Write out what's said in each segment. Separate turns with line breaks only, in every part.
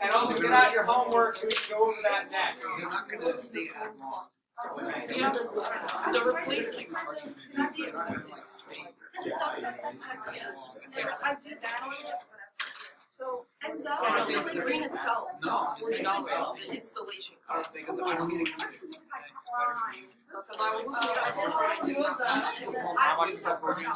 And also get out your homework so we can go over that next.
They're not going to stay as long.
Yeah. The replacement. I did that. So, and the screen itself costs $40. The installation cost.
Because I don't need a computer.
How much is that for you?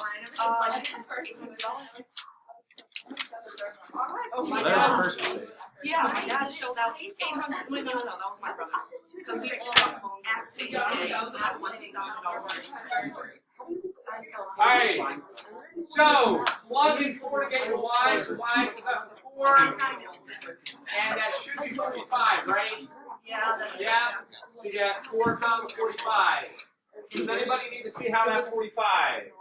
Oh my
There's the
God.
first mistake.
Yeah, my dad shelled out $800. No, that was my brother's. Because we all got phones at the same day, so that was like $8,000.
Alright, so plug in 4 to get your y, so y equals up to 4, and that should be 45, right? Yeah, so you got 4 comma 45. Does anybody need to see how that's 45?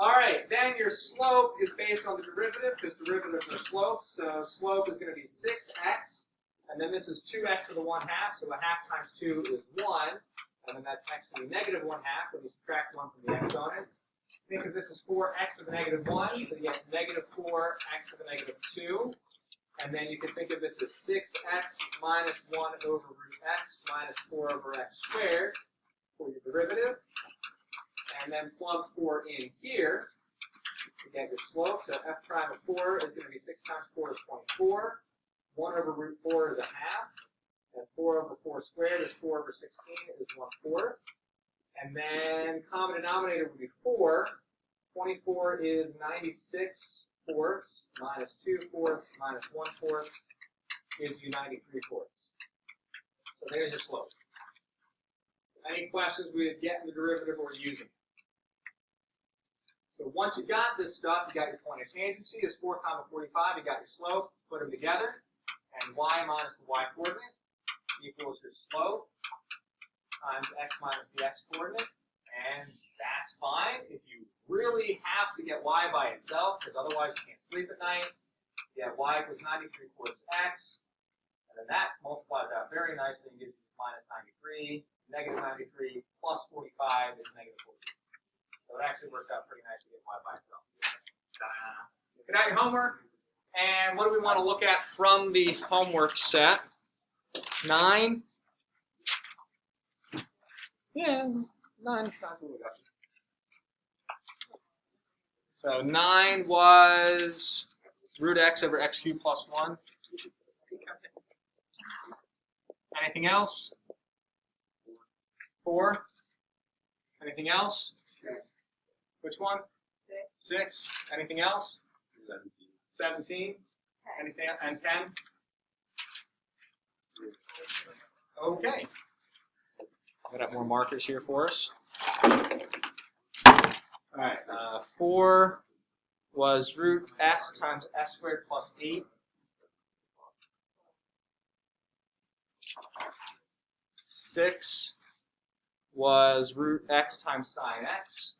Alright, then your slope is based on the derivative, because derivatives are slopes, so slope is going to be 6x, and then this is 2x to the 1/2, so a half times 2 is 1, and then that's x to the negative 1/2 when you subtract 1 from the exponent. Think of this as 4x to the negative 1, so you get negative 4x to the negative 2. And then you can think of this as 6x minus 1 over root x minus 4 over x squared for your derivative. And then plug 4 in here to get your slope. So f prime of 4 is going to be 6 times 4 is 24. 1 over root 4 is a half. And 4 over 4 squared is 4 over 16 is 1/4. And then common denominator would be 4. 24 is 96 fourths minus 2 fourths minus 1/4 gives you 93 fourths. So there's your slope. Any questions with getting the derivative or using it? So once you got this stuff, you got your point of tangency is 4 comma 45, you got your slope, put them together, and y minus the y coordinate equals your slope times x minus the x coordinate, and that's fine. If you really have to get y by itself, because otherwise you can't sleep at night, you have y equals 93 fourths x, and then that multiplies out very nicely and gives you minus 93, negative 93, plus 45 is negative 40. So it actually works out pretty nice to get y by itself. Get out your homework, and what do we want to look at from the homework set? 9. Yeah, 9. So 9 was root x over x cubed plus 1. Anything else? 4. Anything else? Which one? 6. Anything else? 17. Anything? And 10? Okay. Got up more markers here for us. All right. 4 was root s times s squared plus 8. 6 was root x times sine x.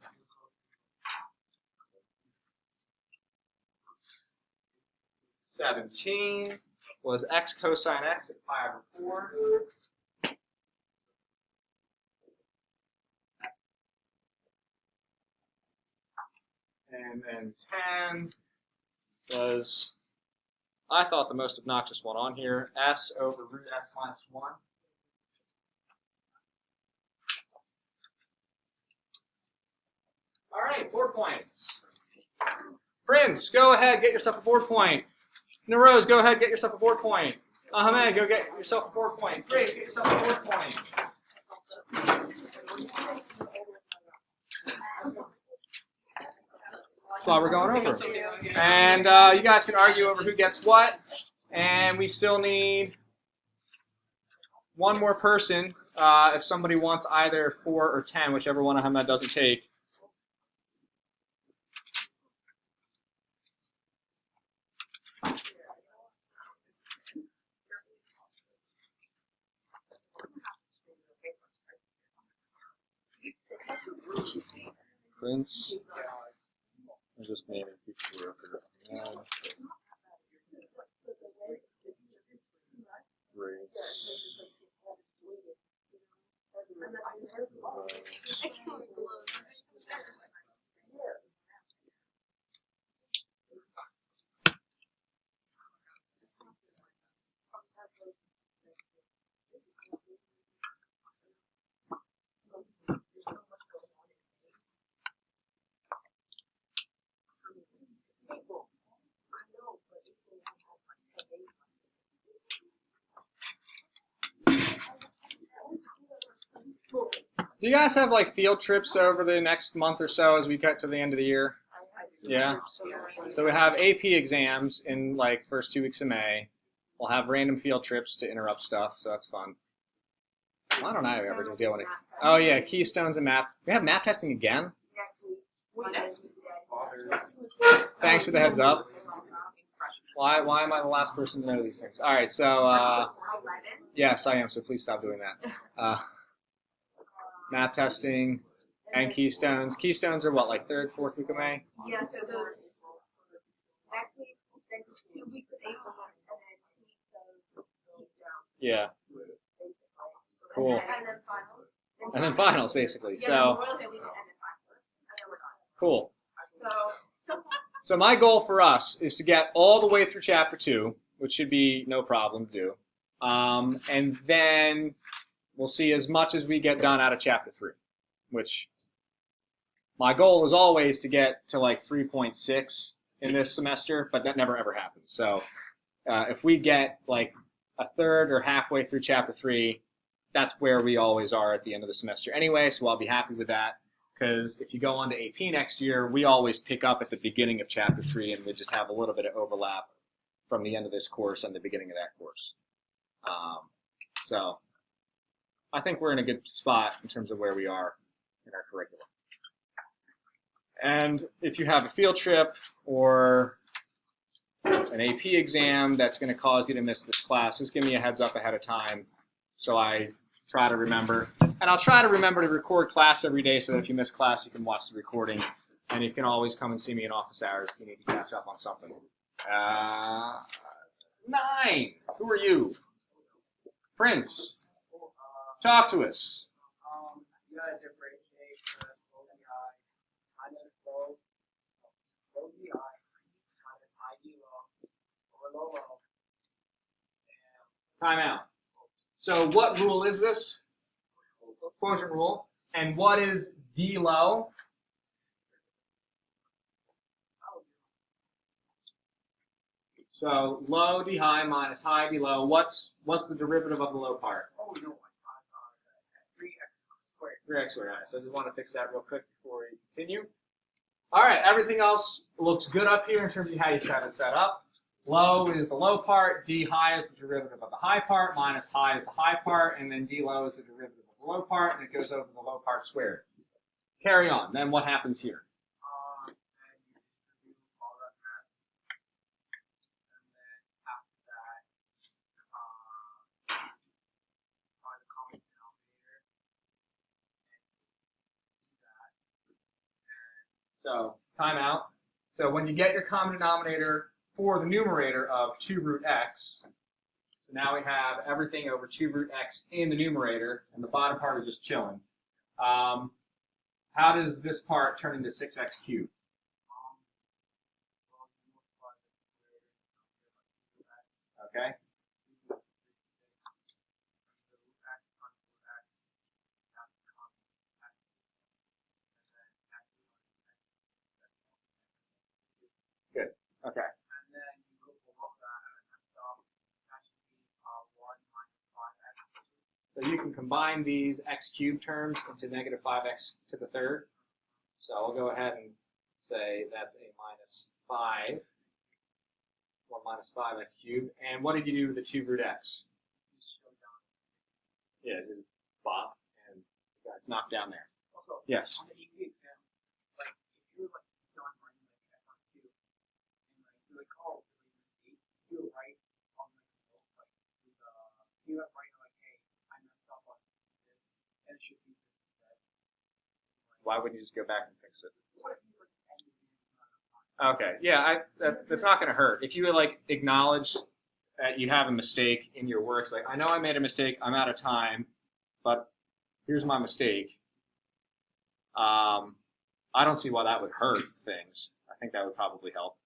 17 was x cosine x at pi over 4. And then 10 was, I thought, the most obnoxious one on here, s over root s minus 1. All right, 4 points. Prince, go ahead, get yourself a 4 point. Narose, go ahead, get yourself a 4 point. Ahmed, go get yourself a 4 point. Grace, get yourself a 4 point. That's why we're going over. And you guys can argue over who gets what. And we still need one more person if somebody wants either 4 or 10, whichever one Ahmed doesn't take. Prince. I'm just naming people who are Do you guys have like field trips over the next month or so as we get to the end of the year? Yeah. So we have AP exams in like first 2 weeks of May. We'll have random field trips to interrupt stuff, so that's fun. Why don't I ever deal with it? Oh yeah, keystones and map. We have map testing again. Thanks for the heads up. Why am I the last person to know these things? All right, so yes, I am. So please stop doing that. Map testing and keystones. Keystones are what, like third, fourth week of May?
Yeah, so the next week, then 2 weeks of April, and then 2 weeks of Keystone.
Yeah. Cool.
And then finals.
And then finals, basically.
Yeah,
So
Memorial Day weekend, and then finals. And then we're done.
cool.
So,
So my goal for us is to get all the way through chapter 2, which should be no problem to do. And then we'll see as much as we get done out of chapter 3, which my goal is always to get to like 3.6 in this semester, but that never ever happens. So if we get like a third or halfway through chapter 3, that's where we always are at the end of the semester anyway, so I'll be happy with that. Because if you go on to AP next year, we always pick up at the beginning of chapter 3, and we just have a little bit of overlap from the end of this course and the beginning of that course. So I think we're in a good spot in terms of where we are in our curriculum. And if you have a field trip or an AP exam that's going to cause you to miss this class, just give me a heads up ahead of time so I try to remember. And I'll try to remember to record class every day so that if you miss class, you can watch the recording. And you can always come and see me in office hours if you need to catch up on something. 9. Who are you? Prince. Talk to us.
You gotta differentiate for ODI minus low ODI minus high D low or low low.
Time out. So what rule is this? Quotient rule. And what is D low? So low D high minus high D low. What's the derivative of the low part?
Oh, no, 3x squared.
3x squared. All right, so I just want to fix that real quick before we continue. All right, everything else looks good up here in terms of how you set it set up. Low is the low part, D high is the derivative of the high part, minus high is the high part, and then D low is the derivative of the low part, and it goes over the low part squared. Carry on. Then what happens here?
And you distribute all that mass. And then after that, find the common denominator. And do that.
So, time out. So when you get your common denominator for the numerator of 2 root x, so now we have everything over 2 root x in the numerator, and the bottom part is just chilling. How does this part turn into 6x cubed? Okay. Good. Okay.
And then you go below that, and that's that should be 1 minus 5x.
So you can combine these x cubed terms into negative 5x to the third. So I'll go ahead and say that's a minus 5. 1 minus 5x cubed. And what did you do with the 2 root x? Yeah, just bop, and it's knocked down there.
Also,
Yes.
on the AP exam, like if you're like done writing like F1 2, and like you're like, oh, you made a mistake, you do it right on like the note, like you have writing like, hey, I messed up on this, and it should be this instead.
Why wouldn't you just go back and fix it?
What if you like ended it?
Okay, yeah, that's not going to hurt. If you like acknowledge that you have a mistake in your works, like I know I made a mistake, I'm out of time, but here's my mistake. I don't see why that would hurt things. I think that would probably help.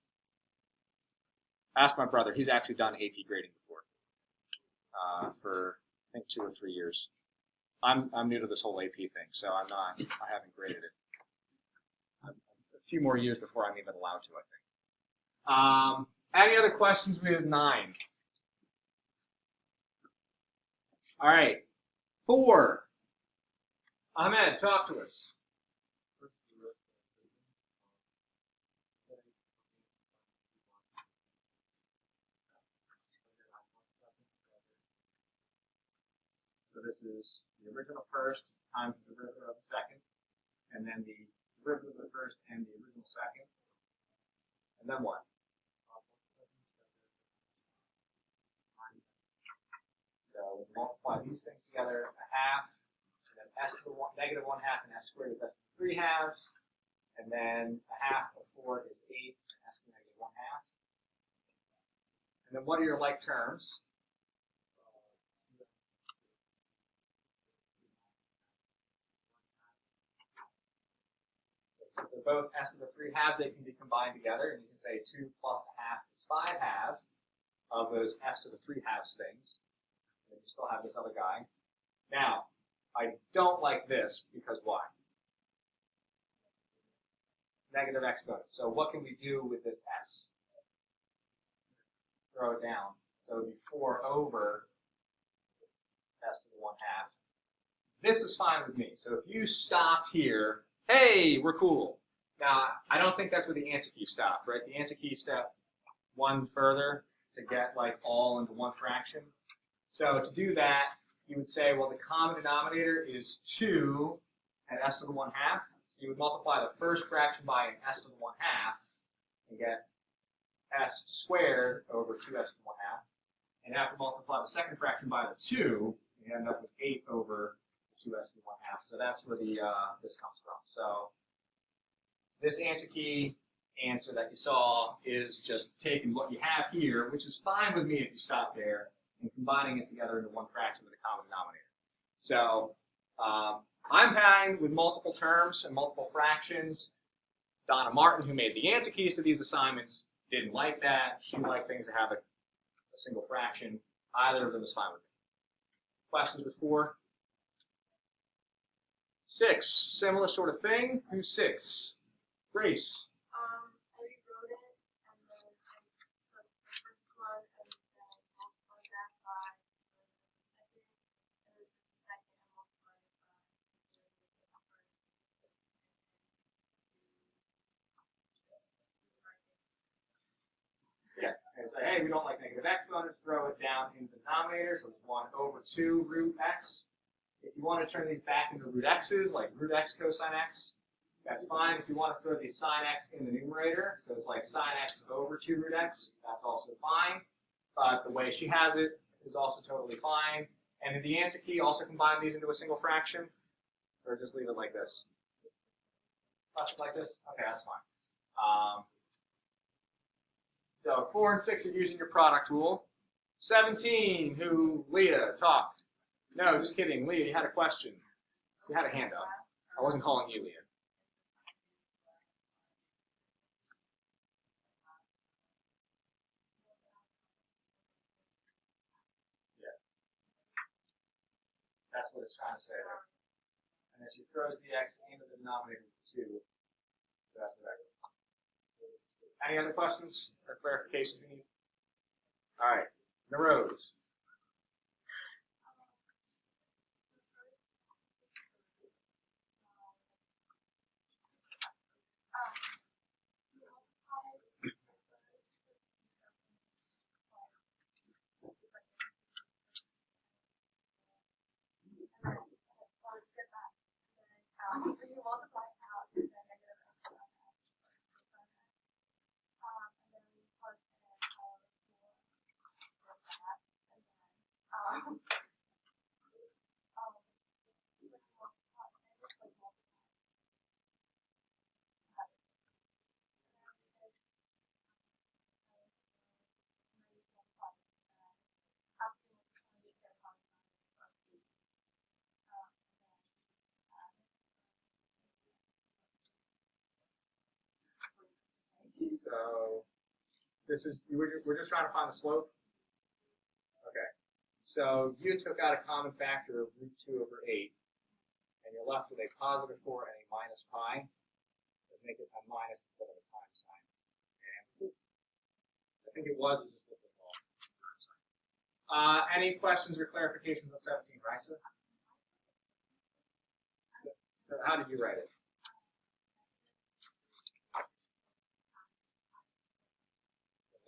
Ask my brother; he's actually done AP grading before, for I think 2 or 3 years. I'm new to this whole AP thing, so I haven't graded it. A few more years before I'm even allowed to, I think. Any other questions with 9? All right. 4. Ahmed, talk to us. So this is the original first times the derivative of the second, and then the derivative of the first and the original second. And then what? So we multiply these things together, a half, and then s to the negative 1/2 and s squared is s to the 3/2. And then a half of 4 is 8, and s to the negative 1/2. And then what are your like terms? Since they're both s to the 3/2, they can be combined together, and you can say 2 plus a half is 5/2 of those s to the 3/2 things. And you still have this other guy. Now, I don't like this because why? Negative exponent. So what can we do with this s? Throw it down. So it would be 4 over s to the 1/2. This is fine with me. So if you stopped here, hey, we're cool. Now, I don't think that's where the answer key stopped, right? The answer key stepped one further to get like all into one fraction. So to do that, you would say, well, the common denominator is 2 at s to the 1/2. So you would multiply the first fraction by an s to the 1/2 and get s squared over 2s to the 1/2. And after you multiply the second fraction by the 2, you end up with 8 over 2s to the 1/2. So that's where the this comes from. So this answer key answer that you saw is just taking what you have here, which is fine with me if you stop there, and combining it together into one fraction with a common denominator. So I'm fine with multiple terms and multiple fractions. Donna Martin, who made the answer keys to these assignments, didn't like that. She liked things that have a single fraction. Either of them is fine with me. Questions with 4? 6, similar sort of thing. Who's 6? Grace.
I rewrote it, and then I took the first one, and then multiplied that by the second, and then took the second and multiplied it by the first.
Yeah, and say, hey, we don't like negative exponents, throw it down in the denominator, so it's 1 over 2 root x. If you want to turn these back into root x's, like root x cosine x, that's fine. If you want to throw the sine x in the numerator, so it's like sine x over 2 root x, that's also fine. But the way she has it is also totally fine. And in the answer key, also combine these into a single fraction, or just leave it like this? Like this? Okay, that's fine. So 4 and 6 are using your product rule. 17, who, Leah, talk. No, just kidding. Leah, you had a question. You had a hand up. I wasn't calling you, Leah. Yeah. That's what it's trying to say there. And then she throws the x into the denominator 2. So that's what I do. Any other questions or clarifications you need? All right. Narose.
When you multiply it out, then negative x and then we plug in that, and then
So this is, we're just trying to find the slope? Okay. So you took out a common factor of root 2 over 8, and you're left with a positive 4 and a minus pi. Let's make it a minus instead of a times sign. And I think it was, just looked at all. Any questions or clarifications on 17, Raisa? So how did you write it?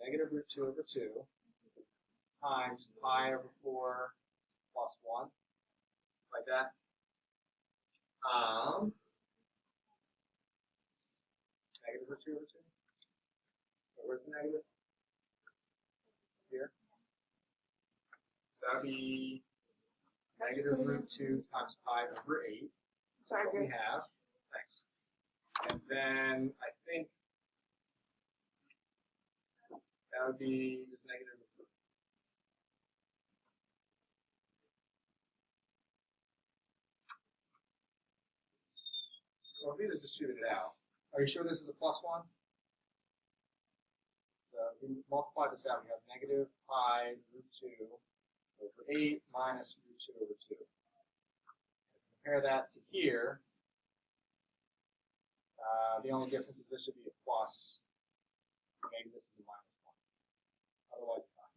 Negative root 2 over 2 times pi over 4 plus 1, like that. Negative root 2 over 2. So where's the negative? Here. So that would be negative root 2 times pi over 8.
Sorry,
What we have. Thanks. And then I think that would be just negative root 2. Well, if we just distribute it out. Are you sure this is a plus 1? So if we multiply this out, we have negative pi root 2 over 8 minus root 2 over 2. Compare that to here. The only difference is this should be a plus. Maybe this is a minus 1. Otherwise, it's fine.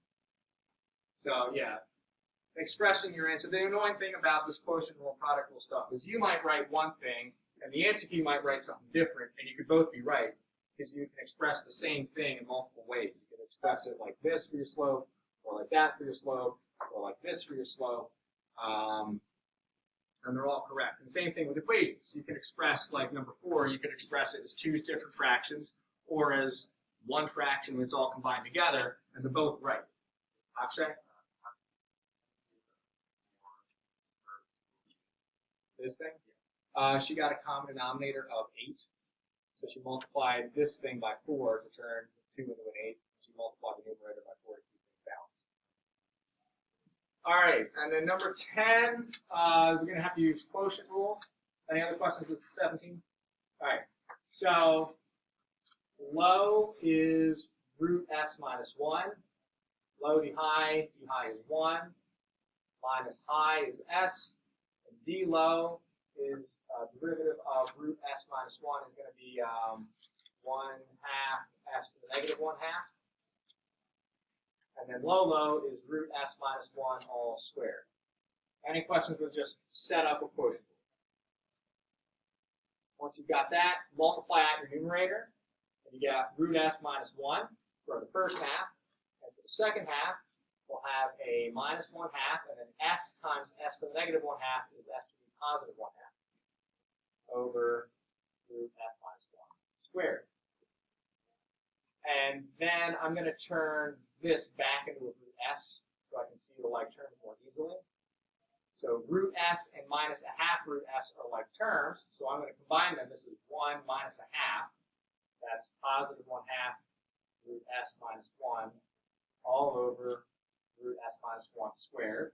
So, yeah. Expressing your answer. The annoying thing about this quotient rule, product rule stuff is you might write one thing, and the answer key might write something different, and you could both be right, because you can express the same thing in multiple ways. You can express it like this for your slope, or like that for your slope, or like this for your slope, and they're all correct. And same thing with equations. You can express, like number 4, you could express it as 2 different fractions, or as one fraction when it's all combined together, and they're both right. Akshay? This thing? She got a common denominator of 8. So she multiplied this thing by 4 to turn 2 into an 8. She multiplied the numerator by 4 to keep things balanced. All right, and then number 10, we're going to have to use quotient rule. Any other questions with 17? All right, so low is root s minus 1. Low d high is 1. Minus high is s. And d low is derivative of root s minus 1 is going to be 1/2 s to the negative 1/2. And then low is root s minus 1 all squared. Any questions with just set up a quotient rule? Once you've got that, multiply out your numerator, and you get root s minus 1 for the first half. And for the second half, we'll have a minus 1/2, and then s times s to the negative 1/2 is s to the positive 1/2 over root s minus 1 squared. And then I'm going to turn this back into a root s so I can see the like terms more easily. So root s and minus 1/2 root s are like terms, so I'm going to combine them. This is 1 minus 1/2. That's positive 1/2 root s minus 1 all over root s minus 1 squared.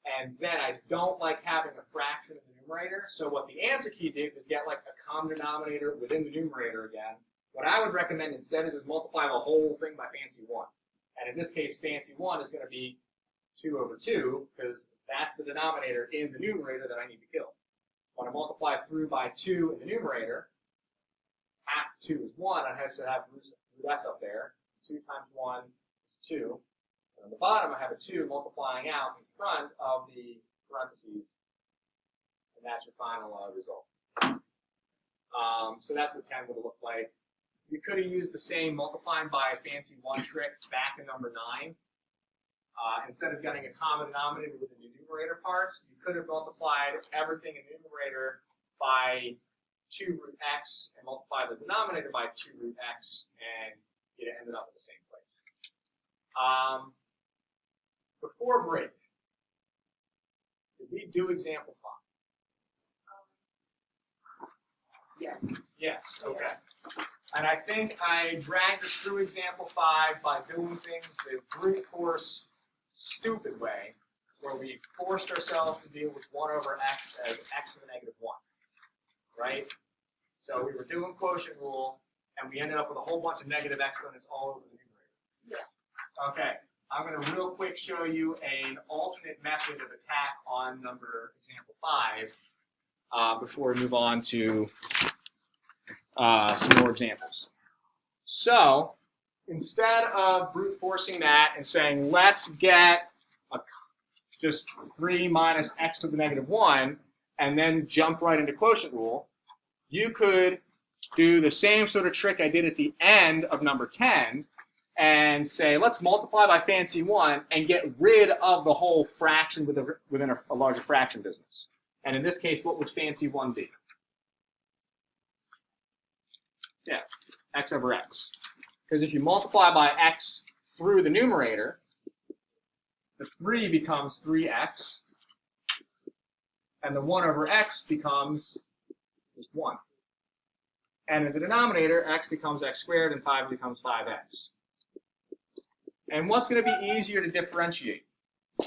And then I don't like having a fraction in the numerator, so what the answer key did was get like a common denominator within the numerator again. What I would recommend instead is just multiply the whole thing by fancy 1. And in this case, fancy 1 is going to be 2 over 2, because that's the denominator in the numerator that I need to kill. When I multiply through by 2 in the numerator, half 2 is 1. I have to have root s up there. 2 times 1 is 2. And on the bottom, I have a 2 multiplying out in front of the parentheses. And that's your final result. So that's what 10 would have looked like. You could have used the same multiplying by a fancy 1 trick back in number 9. Instead of getting a common denominator with the numerator parts, you could have multiplied everything in the numerator by 2 root x and multiplied the denominator by 2 root x, and it ended up in the same place. Before break, did we do example 5?
Yes.
Yes, okay. And I think I dragged us through example 5 by doing things the brute force stupid way, where we forced ourselves to deal with 1 over x as x to the negative 1, right? So we were doing quotient rule, and we ended up with a whole bunch of negative exponents all over the numerator.
Yeah.
Okay, I'm going to real quick show you an alternate method of attack on example 5 before we move on to some more examples. So instead of brute forcing that and saying, let's get just 3 minus x to the negative 1, and then jump right into quotient rule, you could do the same sort of trick I did at the end of number 10 and say, let's multiply by fancy 1 and get rid of the whole fraction within a larger fraction business. And in this case, what would fancy 1 be? Yeah, x over x. Because if you multiply by x through the numerator, the 3 becomes 3x, and the 1 over x becomes just 1. And in the denominator, x becomes x squared, and 5 becomes 5x. And what's going to be easier to differentiate?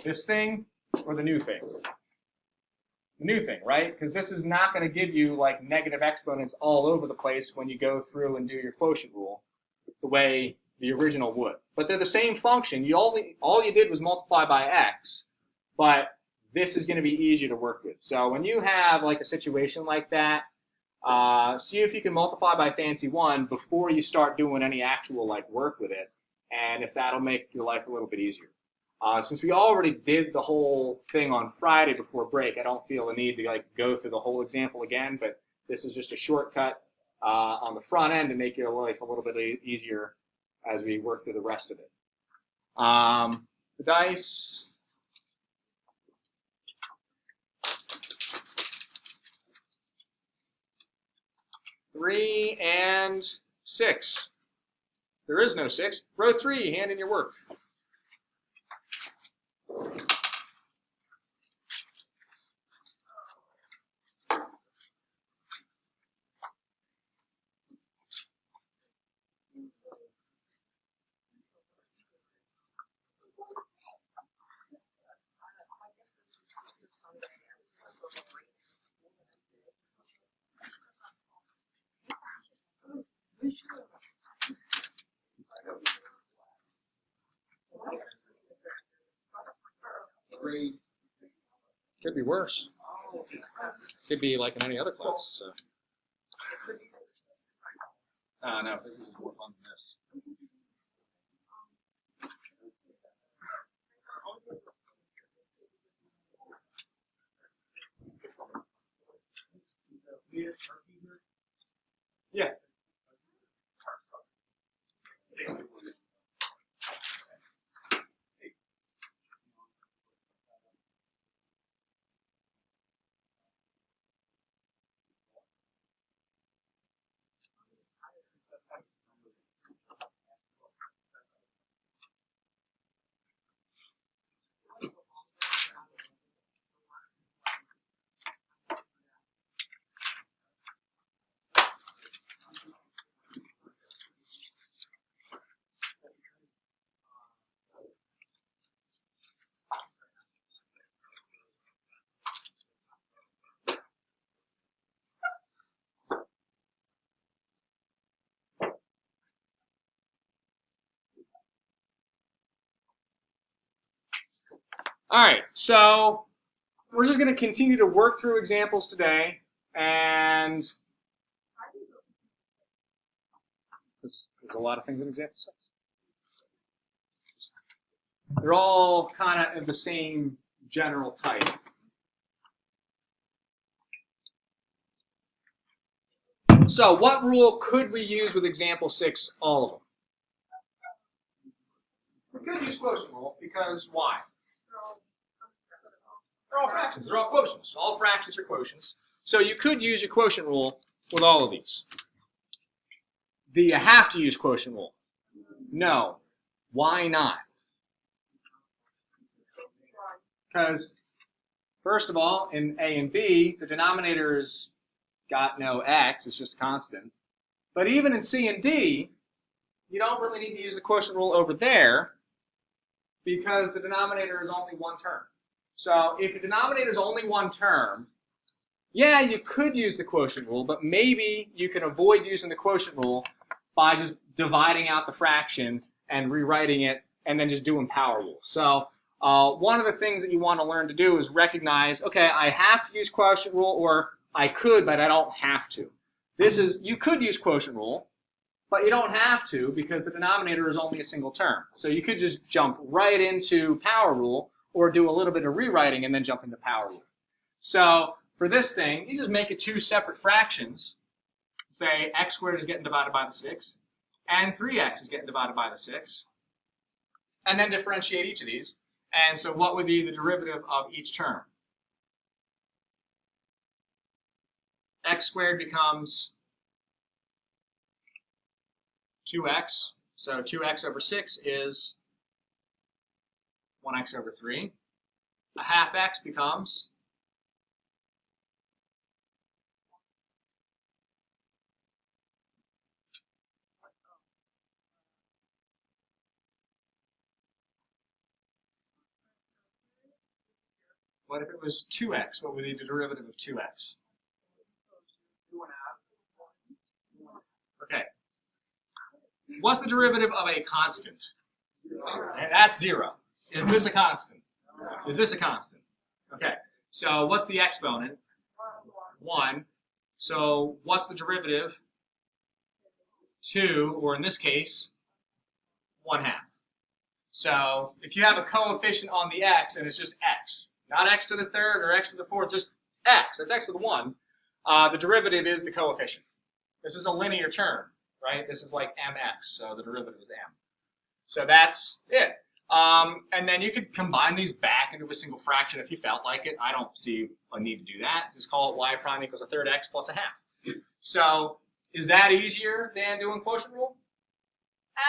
This thing or the new thing? The new thing, right? Because this is not going to give you like negative exponents all over the place when you go through and do your quotient rule the way the original would. But they're the same function. All you did was multiply by x, but this is going to be easier to work with. So when you have like a situation like that, see if you can multiply by fancy 1 before you start doing any actual like work with it, and if that'll make your life a little bit easier. Since we already did the whole thing on Friday before break, I don't feel the need to like go through the whole example again, but this is just a shortcut on the front end to make your life a little bit easier as we work through the rest of it. The dice. Three and 6. There is no 6. Row 3, hand in your work. Could be worse. Could be like in any other class. So. No, physics is more fun than this. Yeah. All right, so we're just going to continue to work through examples today, and there's a lot of things in example 6. They're all kind of the same general type. So what rule could we use with example 6, all of them? We could use quotient rule, because why? They're all fractions. They're all quotients. All fractions are quotients. So you could use your quotient rule with all of these. Do you have to use quotient rule? No. Why not? Because, first of all, in A and B, the denominator's got no x. It's just a constant. But even in C and D, you don't really need to use the quotient rule over there because the denominator is only one term. So if your denominator is only one term, yeah, you could use the quotient rule, but maybe you can avoid using the quotient rule by just dividing out the fraction and rewriting it and then just doing power rule. So one of the things that you want to learn to do is recognize, okay, I have to use quotient rule, or I could, but I don't have to. You could use quotient rule, but you don't have to because the denominator is only a single term. So you could just jump right into power rule or do a little bit of rewriting and then jump into power rule. So for this thing, you just make it two separate fractions. Say x squared is getting divided by the 6, and 3x is getting divided by the 6. And then differentiate each of these. And so what would be the derivative of each term? X squared becomes 2x. So 2x over 6 is 1x over 3. A half x becomes what if it was 2x? What would be the derivative of 2x?
2.5.
Okay. What's the derivative of a constant? And that's 0. Is this a constant? Is this a constant? Okay. So what's the exponent? 1. So what's the derivative? 2, or in this case, 1/2. So if you have a coefficient on the x and it's just x, not x to the third or x to the fourth, just x, that's x to the 1, the derivative is the coefficient. This is a linear term, right? This is like mx, so the derivative is m. So that's it. And then you could combine these back into a single fraction if you felt like it. I don't see a need to do that. Just call it y prime equals a third x plus a half. So is that easier than doing quotient rule?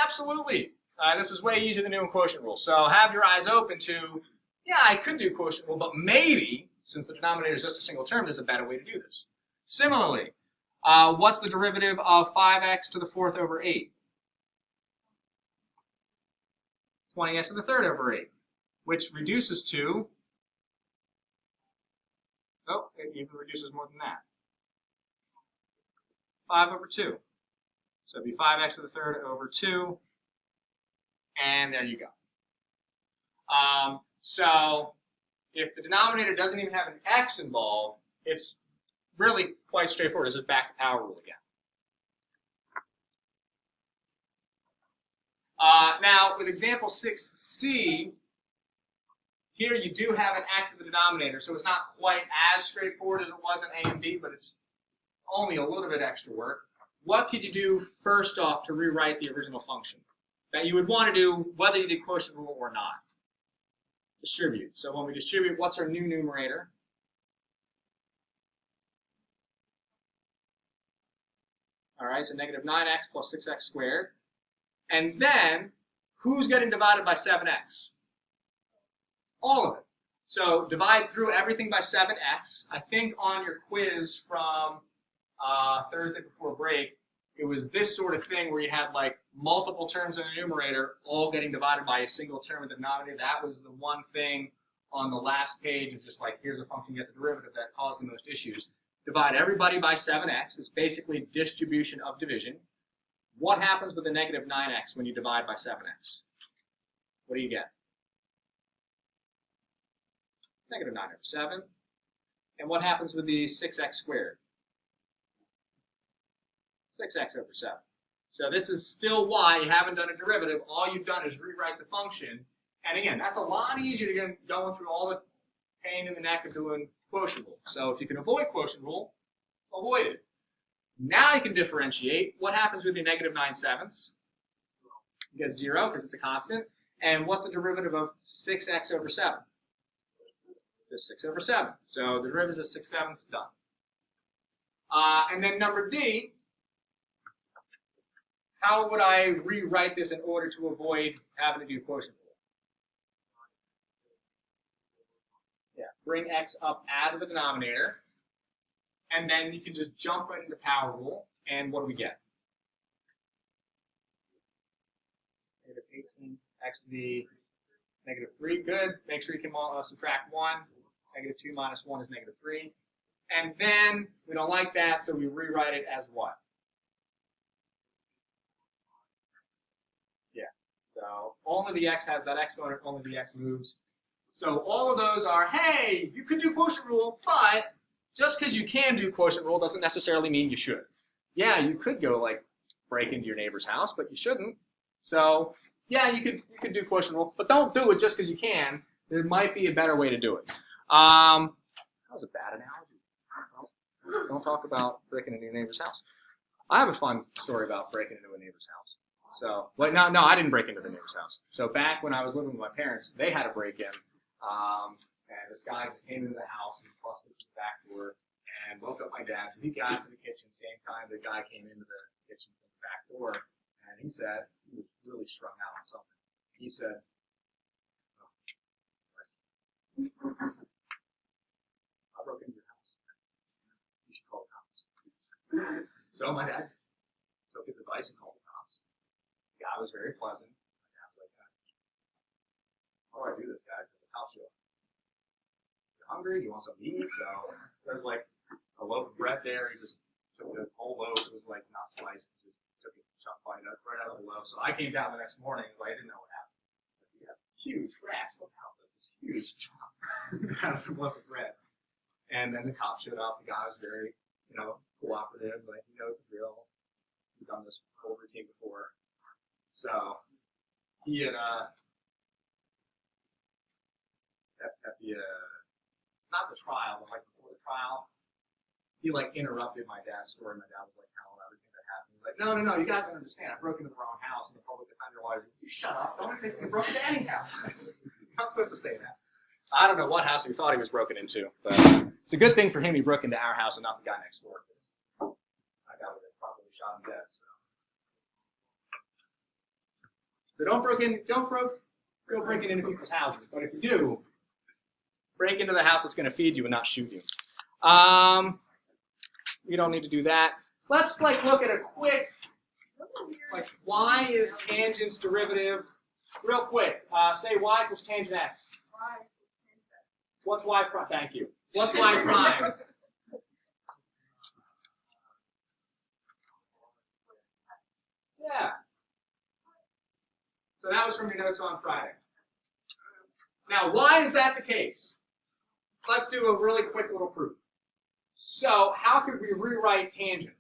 Absolutely. This is way easier than doing quotient rule. So have your eyes open to, yeah, I could do quotient rule, but maybe, since the denominator is just a single term, there's a better way to do this. Similarly, what's the derivative of 5x to the 4th over 8? 20x to the 3rd over 8, which reduces to, oh, it even reduces more than that. 5 over 2. So it'd be 5x to the 3rd over 2, and there you go. So if the denominator doesn't even have an x involved, it's really quite straightforward. This is back to power rule again. Now, with example 6c, here you do have an x in the denominator, so it's not quite as straightforward as it was in A and B, but it's only a little bit extra work. What could you do first off to rewrite the original function that you would want to do whether you did quotient rule or not? Distribute. So when we distribute, what's our new numerator? All right, so negative 9x plus 6x squared. And then, who's getting divided by 7x? All of it. So divide through everything by 7x. I think on your quiz from Thursday before break, it was this sort of thing where you had like multiple terms in the numerator all getting divided by a single term in the denominator. That was the one thing on the last page of just like, here's a function, get the derivative, that caused the most issues. Divide everybody by 7x. It's basically distribution of division. What happens with the negative 9x when you divide by 7x? What do you get? Negative 9 over 7. And what happens with the 6x squared? 6x over 7. So this is still why you haven't done a derivative. All you've done is rewrite the function. And again, that's a lot easier to get going through all the pain in the neck of doing quotient rule. So if you can avoid quotient rule, avoid it. Now you can differentiate. What happens with your negative 9/7? You get 0 because it's a constant. And what's the derivative of 6x over 7? Just 6 over 7. So the derivative is 6/7, done. And then number D, how would I rewrite this in order to avoid having to do quotient rule? Yeah, bring x up out of the denominator. And then you can just jump right into power rule. And what do we get? Negative 18x to the negative 3. Good. Make sure you can subtract 1. Negative 2 minus 1 is negative 3. And then we don't like that, so we rewrite it as what? Yeah. So only the x has that exponent, only the x moves. So all of those are, hey, you could do quotient rule, but just because you can do quotient rule doesn't necessarily mean you should. Yeah, you could go like break into your neighbor's house, but you shouldn't. So yeah, you could do quotient rule, but don't do it just because you can. There might be a better way to do it. That was a bad analogy. Don't talk about breaking into your neighbor's house. I have a fun story about breaking into a neighbor's house. So, no, I didn't break into the neighbor's house. So back when I was living with my parents, they had a break-in, and this guy just came into the house and busted the back door and woke up my dad. So he got to the kitchen same time the guy came into the kitchen from the back door, and he said he was really strung out on something. He said, "I broke into your house. You should call the cops." So my dad took his advice and called the cops. The guy was very pleasant. My dad was like, "How do I do this, guy?" Because the cops show up. "You hungry? You want something to eat?" So there's like a loaf of bread there. He just took the whole loaf. It was like not sliced. He just took it, chopped right out of the loaf. So I came down the next morning and I didn't know what happened. We have huge rats. What the hell is this huge chop out of the loaf of bread? And then the cop showed up. The guy was very, cooperative. Like, he knows the drill. He's done this whole routine before. So he had at the not the trial, but like before the trial, he like interrupted my dad's story. My dad was like telling everything that happened. He's like, no, you guys don't understand. I broke into the wrong house, and the public defender was like, "You shut up! Don't think you broke into any house." You're not supposed to say that. I don't know what house he thought he was broken into, but it's a good thing for him he broke into our house and not the guy next door. I got it, probably shot him dead. So don't go breaking into people's houses. But if you do, break into the house that's going to feed you and not shoot you. We don't need to do that. Let's look at a quick, y is tangent's derivative. Real quick, say y equals tangent x. What's y prime? Thank you. What's y prime? Yeah. So that was from your notes on Friday. Now, why is that the case? Let's do a really quick little proof. So, how could we rewrite tangent?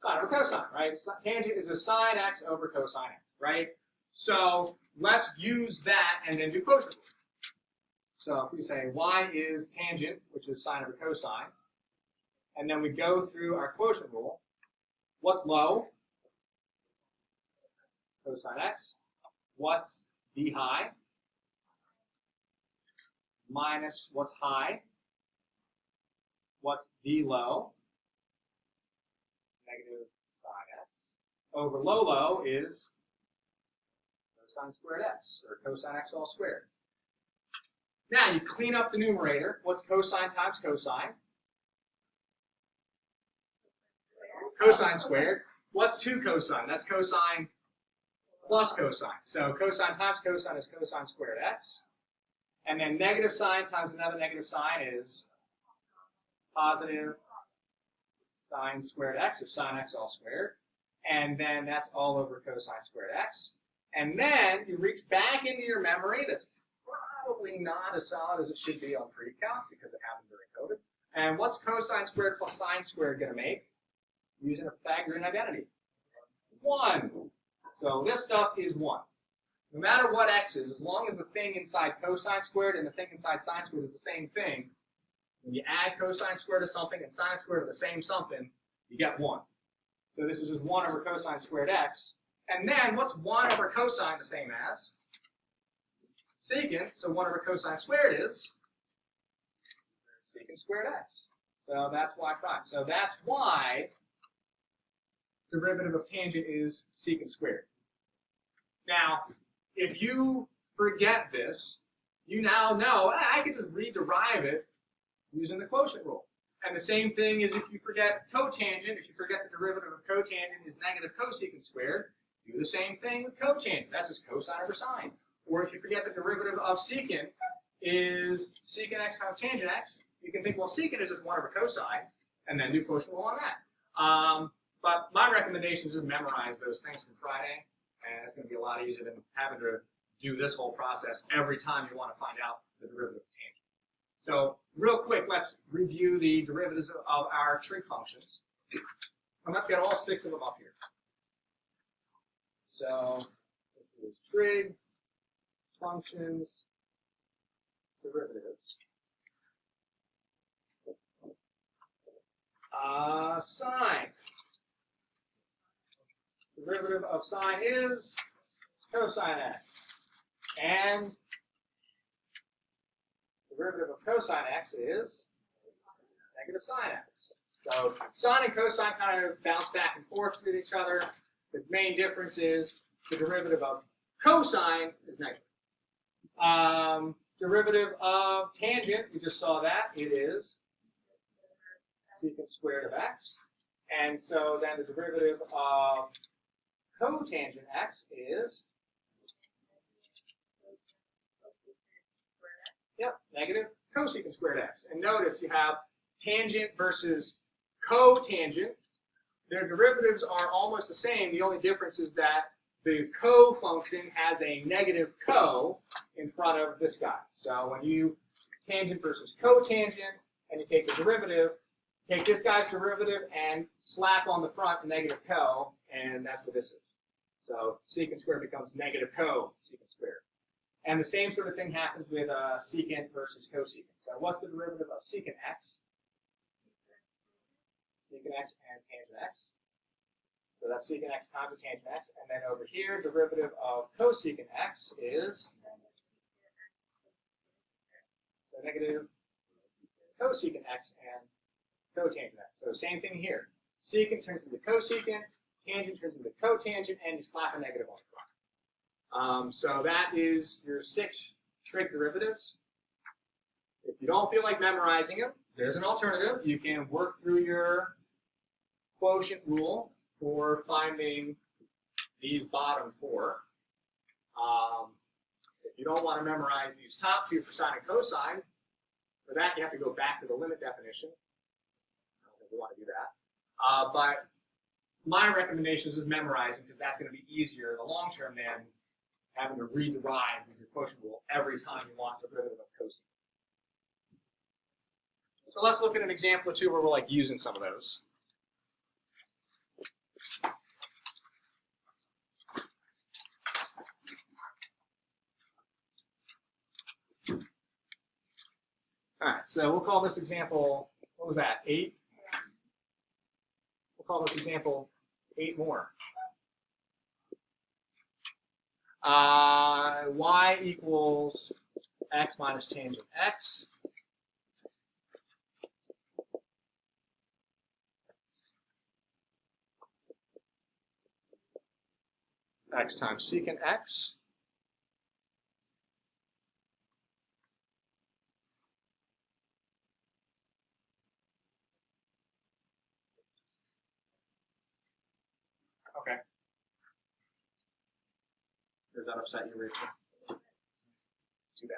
Sine over cosine, right? Tangent is a sine x over cosine x, right? So, let's use that and then do quotient rule. So, if we say y is tangent, which is sine over cosine, and then we go through our quotient rule, what's low? Cosine x. What's d high? Minus what's high? What's d low? Negative sine x. Over low is cosine squared x, or cosine x all squared. Now you clean up the numerator. What's cosine times cosine? Cosine squared. What's 2 cosine? That's cosine plus cosine. So cosine times cosine is cosine squared x. And then negative sine times another negative sine is positive sine squared x, or sine x all squared. And then that's all over cosine squared x. And then you reach back into your memory that's probably not as solid as it should be on pre-calc because it happened during COVID. And what's cosine squared plus sine squared going to make? Using a Pythagorean identity. 1. So this stuff is 1. No matter what x is, as long as the thing inside cosine squared and the thing inside sine squared is the same thing, when you add cosine squared to something and sine squared to the same something, you get 1. So this is just 1 over cosine squared x. And then what's 1 over cosine the same as? Secant. So 1 over cosine squared is secant squared x. So that's y prime. So that's why the derivative of tangent is secant squared. Now, if you forget this, you now know I can just rederive it using the quotient rule. And the same thing is if you forget cotangent, if you forget the derivative of cotangent is negative cosecant squared, do the same thing with cotangent. That's just cosine over sine. Or if you forget the derivative of secant is secant x times tangent x, you can think, well, secant is just 1 over cosine, and then do quotient rule on that. But my recommendation is just memorize those things from Friday, and it's going to be a lot easier than having to do this whole process every time you want to find out the derivative of tangent. So real quick, let's review the derivatives of our trig functions. And let's get all 6 of them up here. So this is trig functions derivatives. Sine. Derivative of sine is cosine x. And derivative of cosine x is negative sine x. So sine and cosine kind of bounce back and forth with each other. The main difference is the derivative of cosine is negative. Derivative of tangent, we just saw that, it is secant squared of x. And so then the derivative of cotangent x is, yep, negative cosecant squared x. And notice you have tangent versus cotangent. Their derivatives are almost the same. The only difference is that the co-function has a negative co in front of this guy. So when you tangent versus cotangent, and you take the derivative, take this guy's derivative and slap on the front a negative co, and that's what this is. So secant squared becomes negative co-secant squared. And the same sort of thing happens with secant versus cosecant. So what's the derivative of secant x? Secant x and tangent x. So that's secant x times the tangent x. And then over here, derivative of cosecant x is so negative cosecant x and cotangent x. So same thing here. Secant turns into cosecant, tangent turns into cotangent, and you slap a negative on the front. So that is your 6 trig derivatives. If you don't feel like memorizing them, there's an alternative. You can work through your quotient rule for finding these bottom 4. If you don't want to memorize these top 2 for sine and cosine, for that you have to go back to the limit definition. I don't think we want to do that. But my recommendation is memorizing, because that's going to be easier in the long term than having to rederive with your quotient rule every time you want the derivative of cosine. So let's look at an example or two where we're like using some of those. All right, so we'll call this example, what was that, 8? We'll call this example 8 more. Y equals x minus tangent x. X times secant x. Okay. Does that upset you, Rachel? Too bad.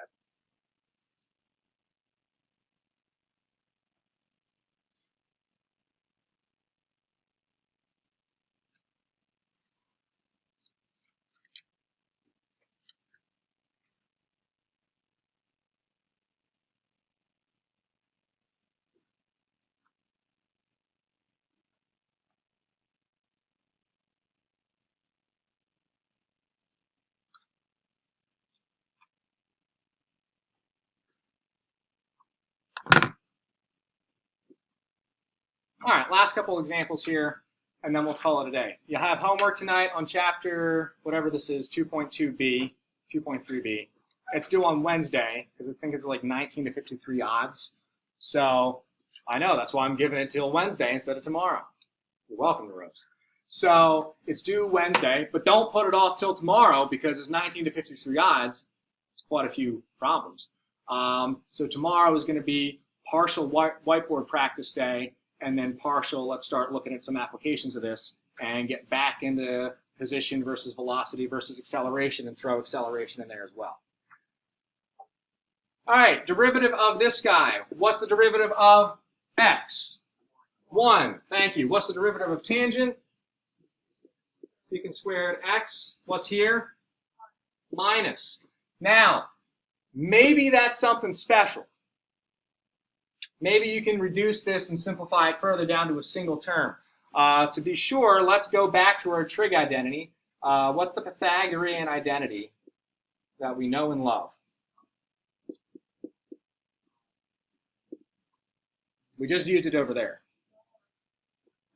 All right, last couple examples here, and then we'll call it a day. You have homework tonight on chapter, whatever this is, 2.2b, 2.3b. It's due on Wednesday, because I think it's like 19 to 53 odds. So I know, that's why I'm giving it till Wednesday instead of tomorrow. You're welcome, Rose. So it's due Wednesday, but don't put it off till tomorrow, because there's 19 to 53 odds. It's quite a few problems. So tomorrow is going to be partial whiteboard practice day, and then partial, let's start looking at some applications of this and get back into position versus velocity versus acceleration and throw acceleration in there as well. All right, derivative of this guy. What's the derivative of x? 1. Thank you. What's the derivative of tangent? Secant squared x. What's here? Minus. Now, maybe that's something special. Maybe you can reduce this and simplify it further down to a single term. To be sure, let's go back to our trig identity. What's the Pythagorean identity that we know and love? We just used it over there.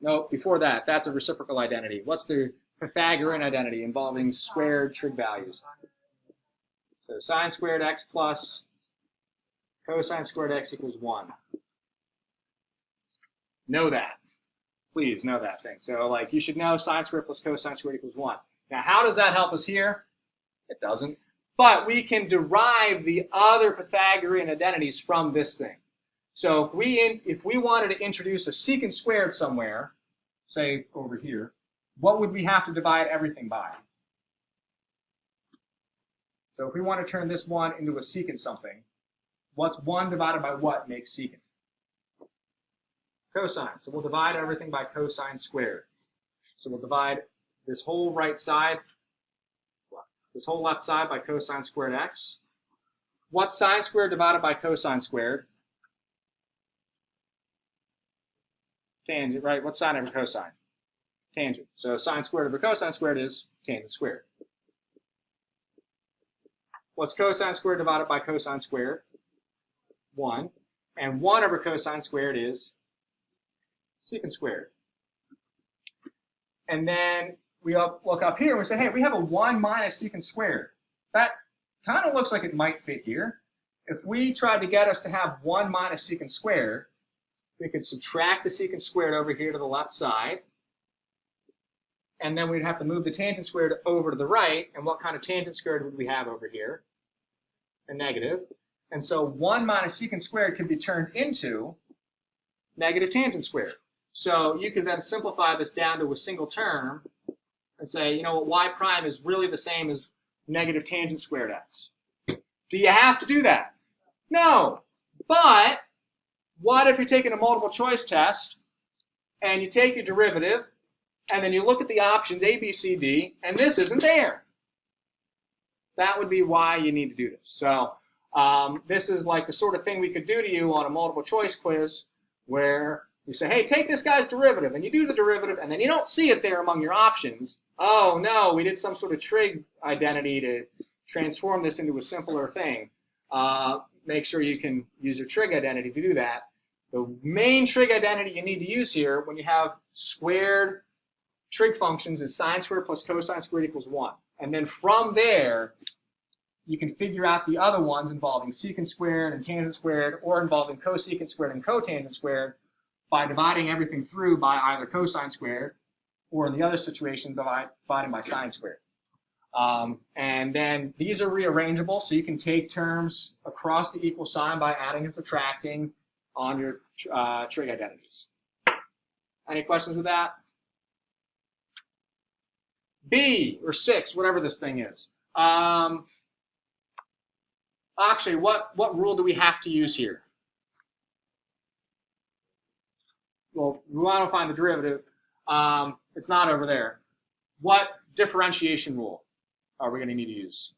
No, before that, that's a reciprocal identity. What's the Pythagorean identity involving squared trig values? So sine squared x plus cosine squared x equals 1. Know that. Please know that thing. So like you should know sine squared plus cosine squared equals 1. Now how does that help us here? It doesn't. But we can derive the other Pythagorean identities from this thing. So if we wanted to introduce a secant squared somewhere, say over here, what would we have to divide everything by? So if we want to turn this one into a secant something, what's 1 divided by what makes secant? Cosine. So we'll divide everything by cosine squared. So we'll divide this whole right side, this whole left side by cosine squared x. What's sine squared divided by cosine squared? Tangent, right? What's sine over cosine? Tangent. So sine squared over cosine squared is tangent squared. What's cosine squared divided by cosine squared? 1. And 1 over cosine squared is secant squared. And then we look up here and we say, hey, we have a 1 minus secant squared. That kind of looks like it might fit here. If we tried to get us to have 1 minus secant squared, we could subtract the secant squared over here to the left side. And then we'd have to move the tangent squared over to the right. And what kind of tangent squared would we have over here? A negative. And so 1 minus secant squared could be turned into negative tangent squared. So you could then simplify this down to a single term and say, you know what, y prime is really the same as negative tangent squared x. Do you have to do that? No. But what if you're taking a multiple choice test and you take your derivative and then you look at the options A, B, C, D, and this isn't there? That would be why you need to do this. So this is like the sort of thing we could do to you on a multiple choice quiz where you say, hey, take this guy's derivative, and you do the derivative, and then you don't see it there among your options. Oh, no, we did some sort of trig identity to transform this into a simpler thing. Make sure you can use your trig identity to do that. The main trig identity you need to use here when you have squared trig functions is sine squared plus cosine squared equals 1. And then from there, you can figure out the other ones involving secant squared and tangent squared, or involving cosecant squared and cotangent squared, by dividing everything through by either cosine squared, or in the other situation, dividing by sine squared. And then these are rearrangeable, so you can take terms across the equal sign by adding and subtracting on your trig identities. Any questions with that? B, or 6, whatever this thing is. Actually, what rule do we have to use here? Well, we want to find the derivative. It's not over there. What differentiation rule are we going to need to use?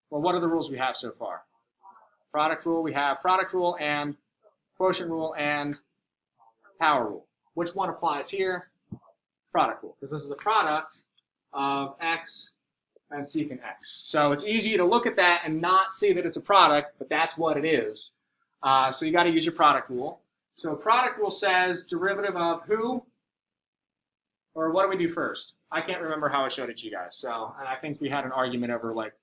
Well, what are the rules we have so far? Product rule. We have product rule and quotient rule and power rule. Which one applies here? Product rule, because this is a product of x and secant x. So it's easy to look at that and not see that it's a product, but that's what it is. So you got to use your product rule. So product rule says derivative of who? Or what do we do first? I can't remember how I showed it to you guys. So, and I think we had an argument over like,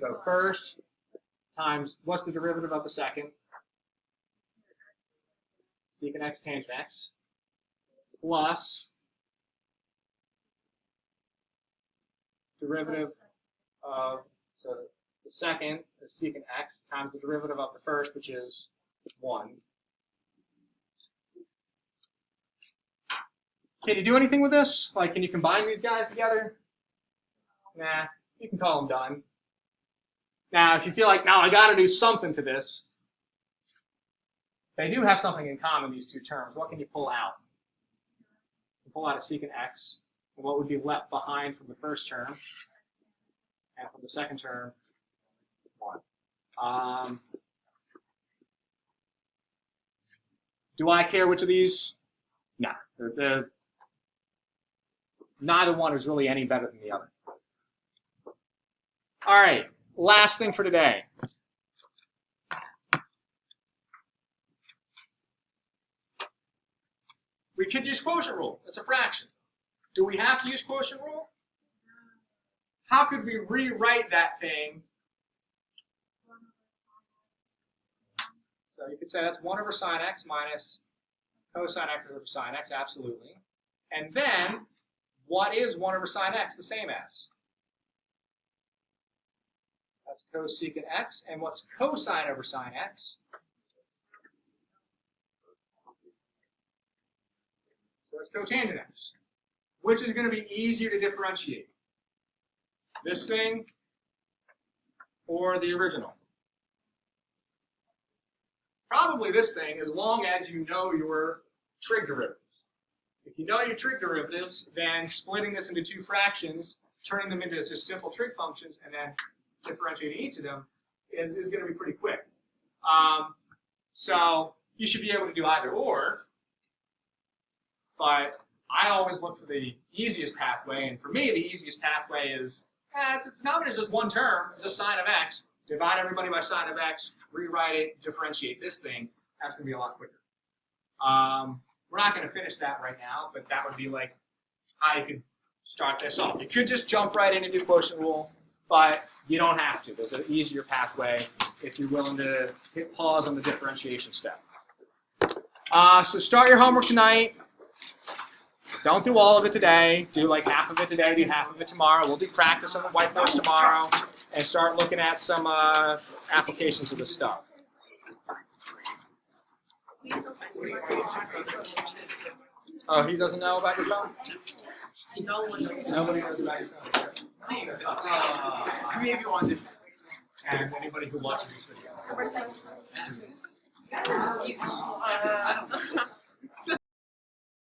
so first times, what's the derivative of the second? Secant x tangent x plus derivative of, so the second is secant x times the derivative of the first, which is 1. Can you do anything with this? Like, can you combine these guys together? Nah, you can call them done. Now, if you feel like, now I got to do something to this, they do have something in common, these two terms. What can you pull out? You pull out a secant x, and what would be left behind from the first term, and from the second term, 1. Do I care which of these? No. Neither one is really any better than the other. All right, last thing for today. We could use quotient rule. It's a fraction. Do we have to use quotient rule? How could we rewrite that thing? So you could say that's 1 over sine x minus cosine x over sine x, absolutely. And then, what is 1 over sine x the same as? That's cosecant x. And what's cosine over sine x? So that's cotangent x. Which is going to be easier to differentiate? This thing or the original? Probably this thing, as long as you know your trig derivatives. If you know your trig derivatives, then splitting this into 2 fractions, turning them into just simple trig functions, and then differentiating each of them is going to be pretty quick. So you should be able to do either or, but I always look for the easiest pathway, and for me, the easiest pathway is, its denominator is just one term, it's just sine of x, divide everybody by sine of x, rewrite it, differentiate this thing. That's going to be a lot quicker. We're not going to finish that right now, but that would be like how you could start this off. You could just jump right in and do quotient rule, but you don't have to. There's an easier pathway if you're willing to hit pause on the differentiation step. So start your homework tonight. Don't do all of it today. Do like half of it today, do half of it tomorrow. We'll do practice on the whiteboards tomorrow and start looking at some applications of this stuff. Oh, he doesn't know about your phone?
No one knows.
Nobody knows about your phone.
I mean, if you want to.
And anybody who watches this video.
Easy. I don't know.